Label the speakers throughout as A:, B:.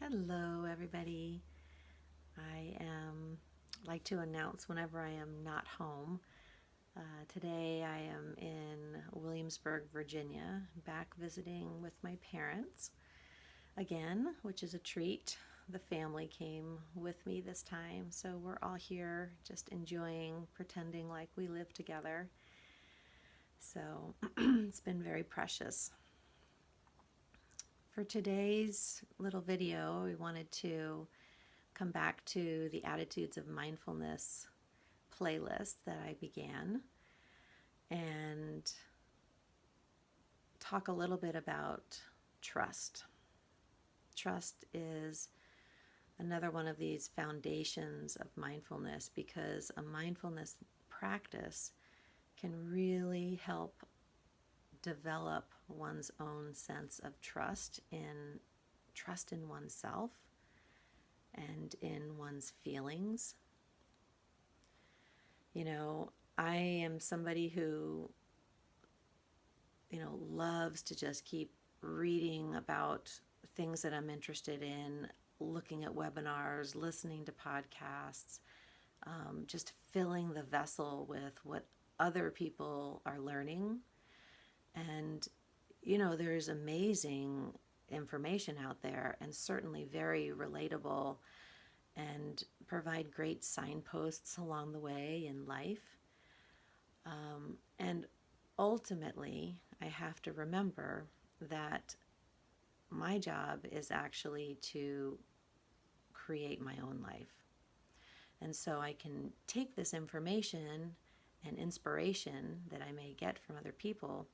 A: Hello, everybody. I like to announce whenever I am not home. Today I am in Williamsburg, Virginia, back visiting with my parents again, which is a treat. The family came with me this time, so we're all here just enjoying, pretending like we live together. So it's been very precious. For today's little video, we wanted to come back to the Attitudes of Mindfulness playlist that I began and talk a little bit about trust. Trust is another one of these foundations of mindfulness because a mindfulness practice can really help develop one's own sense of trust in oneself and in one's feelings. I am somebody who, loves to just keep reading about things that I'm interested in, looking at webinars, listening to podcasts, just filling the vessel with what other people are learning. And, there's amazing information out there and certainly very relatable and provide great signposts along the way in life. And ultimately, I have to remember that my job is actually to create my own life. And so I can take this information and inspiration that I may get from other people,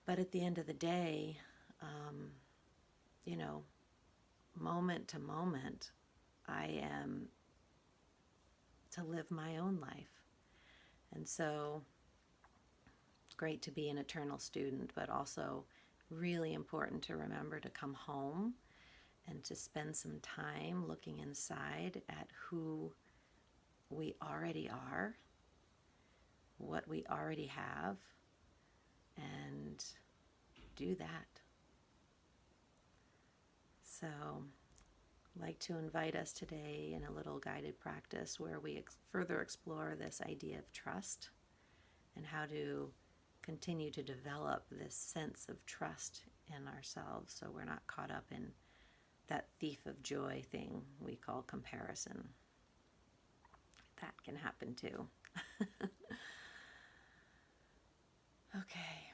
A: but at the end of the day, moment to moment, I am to live my own life. And so it's great to be an eternal student, but also really important to remember to come home and to spend some time looking inside at who we already are, what we already have, and do that. So I'd like to invite us today in a little guided practice where we further explore this idea of trust and how to continue to develop this sense of trust in ourselves so we're not caught up in that thief of joy thing we call comparison. That can happen too. Okay.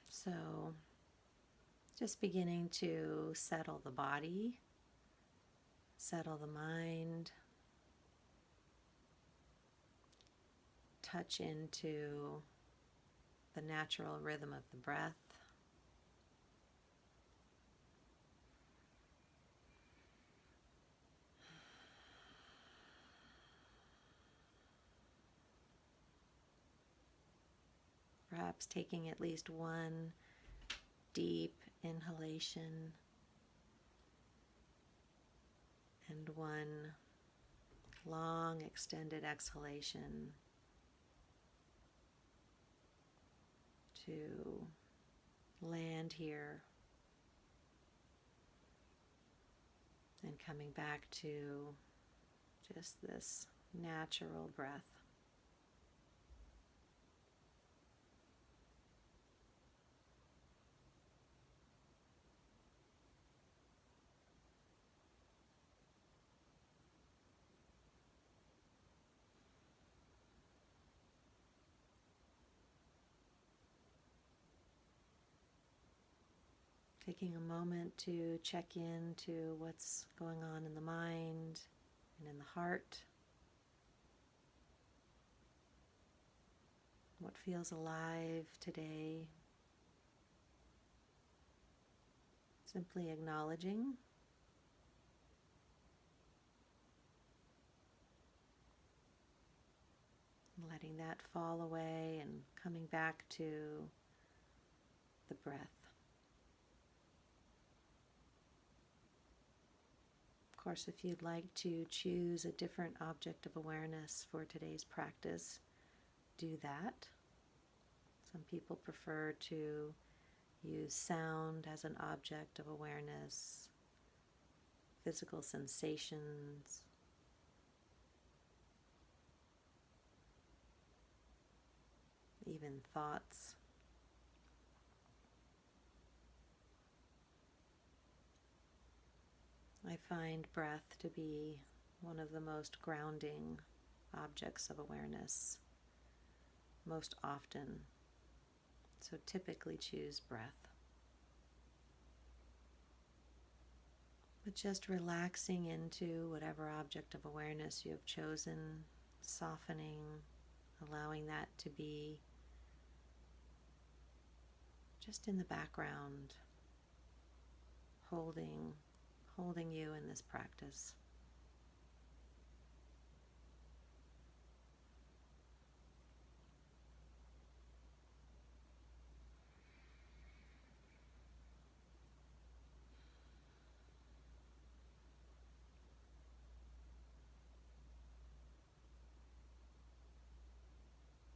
A: So just beginning to settle the body, settle the mind, touch into the natural rhythm of the breath. Perhaps taking at least one deep inhalation and one long extended exhalation to land here and coming back to just this natural breath. Taking a moment to check in to what's going on in the mind and in the heart. What feels alive today? Simply acknowledging. Letting that fall away and coming back to the breath. Of course, if you'd like to choose a different object of awareness for today's practice, do that. Some people prefer to use sound as an object of awareness, physical sensations, even thoughts. I find breath to be one of the most grounding objects of awareness most often, so typically choose breath. But just relaxing into whatever object of awareness you have chosen, softening, allowing that to be just in the background, holding you in this practice.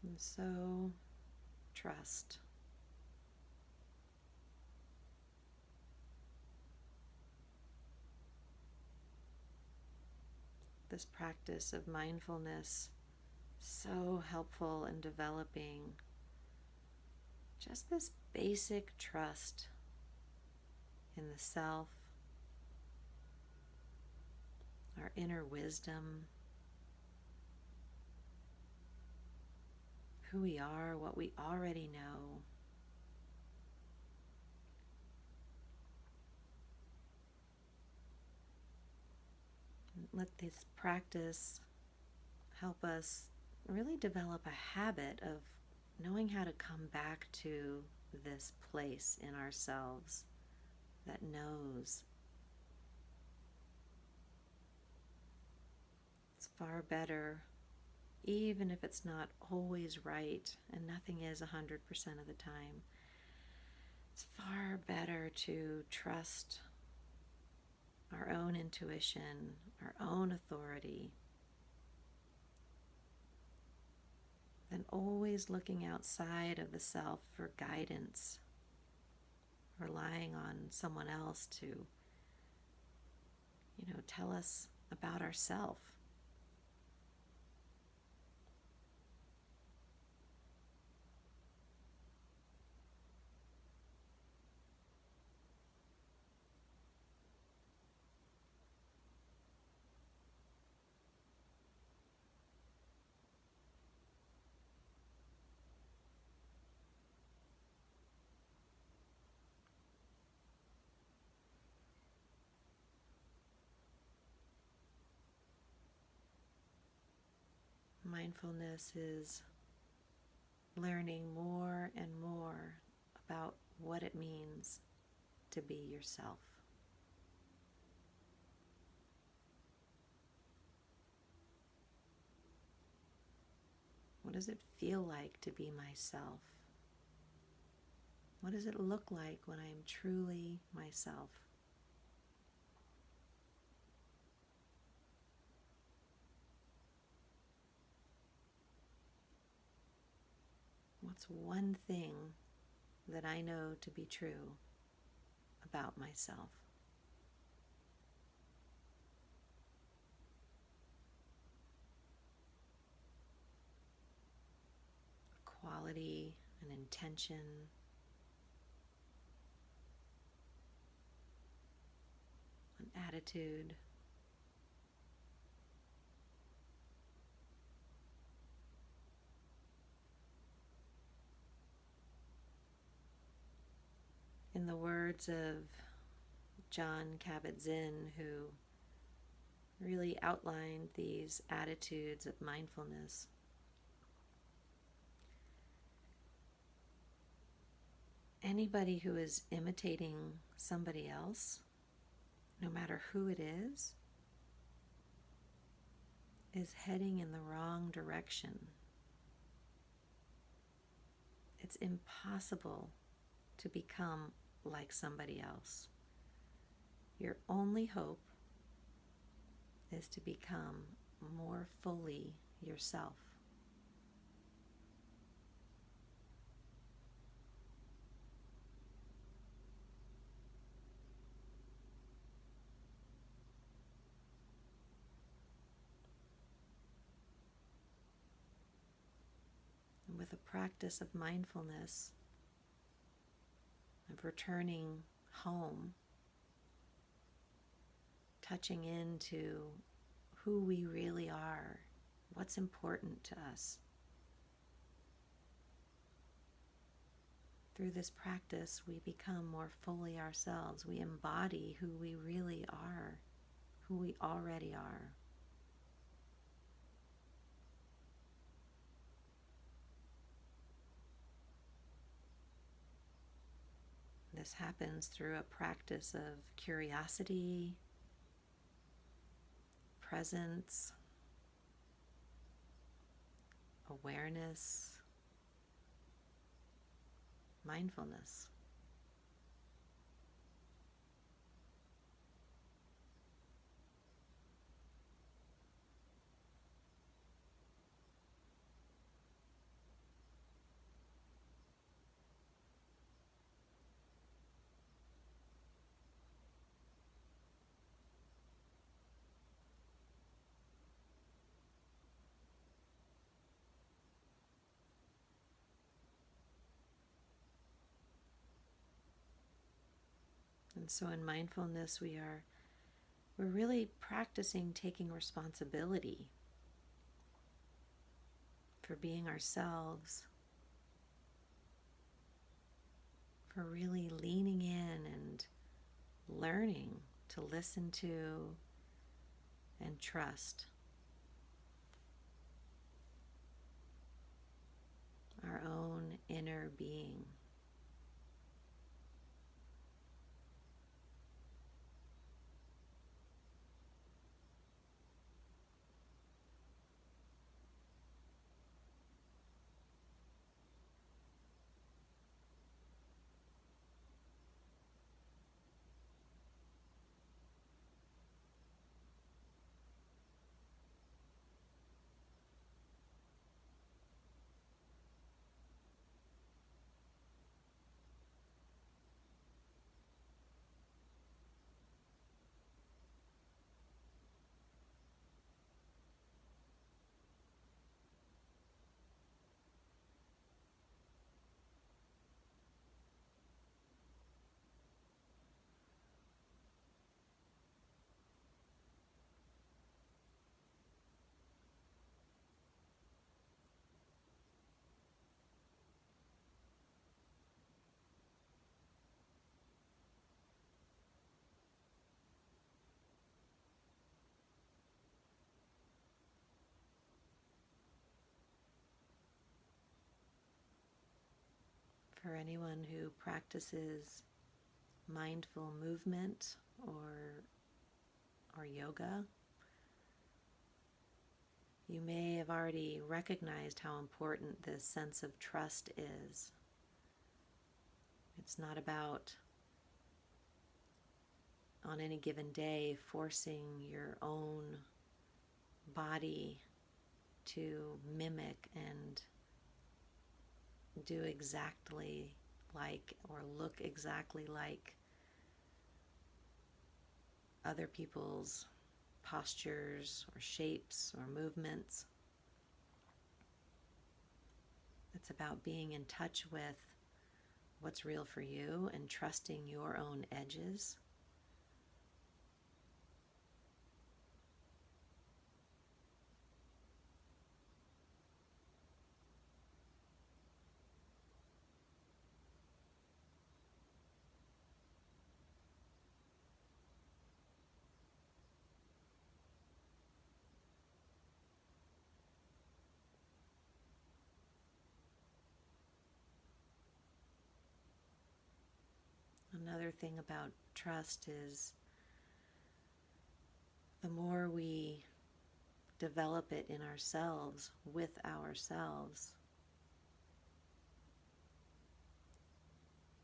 A: And so trust. This practice of mindfulness, so helpful in developing just this basic trust in the self, our inner wisdom, who we are, what we already know. Let this practice help us really develop a habit of knowing how to come back to this place in ourselves that knows. It's far better, even if it's not always right, and nothing is 100% of the time. It's far better to trust our own intuition, our own authority, than always looking outside of the self for guidance, relying on someone else to, tell us about ourself. Mindfulness is learning more and more about what it means to be yourself. What does it feel like to be myself? What does it look like when I am truly myself? What's one thing that I know to be true about myself? A quality, an intention, an attitude. In the words of John Kabat-Zinn, who really outlined these attitudes of mindfulness, anybody who is imitating somebody else, no matter who it is heading in the wrong direction. It's impossible to become like somebody else. Your only hope is to become more fully yourself. with a practice of mindfulness, of returning home, touching into who we really are, what's important to us. Through this practice, we become more fully ourselves. We embody who we really are, who we already are. This happens through a practice of curiosity, presence, awareness, mindfulness. And so in mindfulness, we're really practicing taking responsibility for being ourselves, for really leaning in and learning to listen to and trust our own inner being. For anyone who practices mindful movement or yoga, you may have already recognized how important this sense of trust is. It's not about, on any given day, forcing your own body to mimic and do exactly like or look exactly like other people's postures or shapes or movements. It's about being in touch with what's real for you and trusting your own edges. Another thing about trust is the more we develop it in ourselves, with ourselves,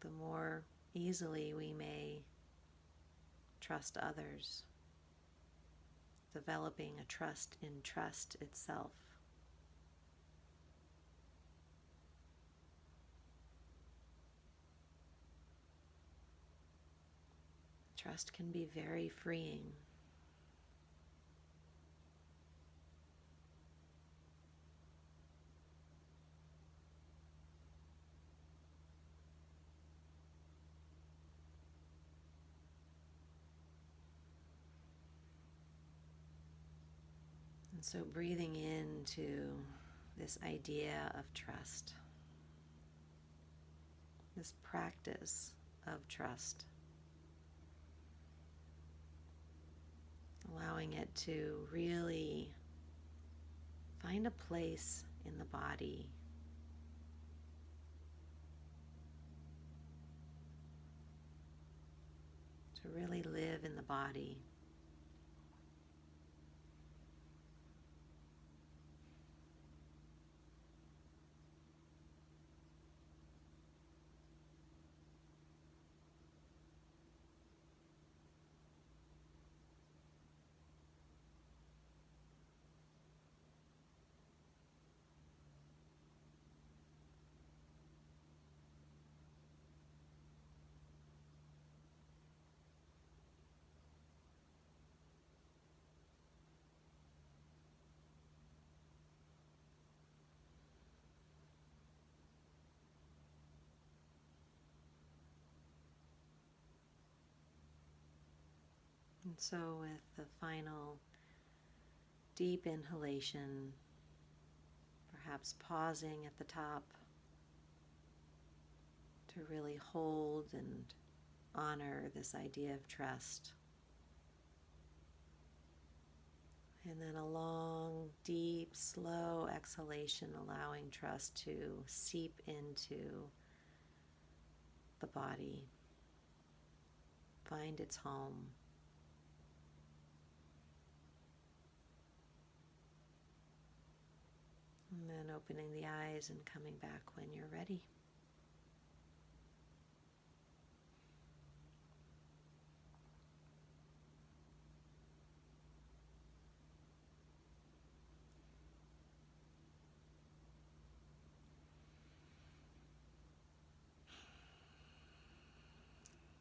A: the more easily we may trust others, developing a trust in trust itself. Trust can be very freeing. And so breathing into this idea of trust, this practice of trust, allowing it to really find a place in the body, to really live in the body. And so with the final deep inhalation, perhaps pausing at the top to really hold and honor this idea of trust. And then a long, deep, slow exhalation, allowing trust to seep into the body, find its home. And then opening the eyes and coming back when you're ready.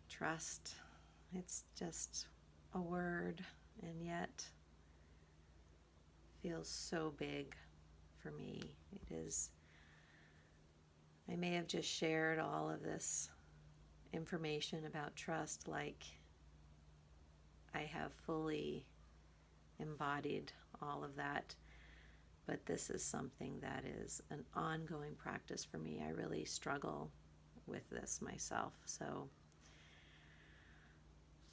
A: Trust, it's just a word, and yet feels so big for me. It is, I may have just shared all of this information about trust like I have fully embodied all of that, but this is something that is an ongoing practice for me. I really struggle with this myself. So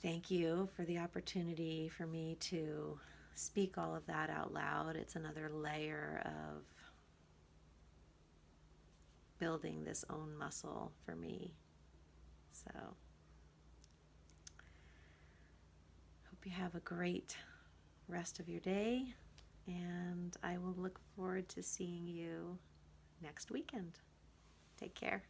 A: thank you for the opportunity for me to speak all of that out loud. It's another layer of building this own muscle for me. So hope you have a great rest of your day, and I will look forward to seeing you next weekend. Take care.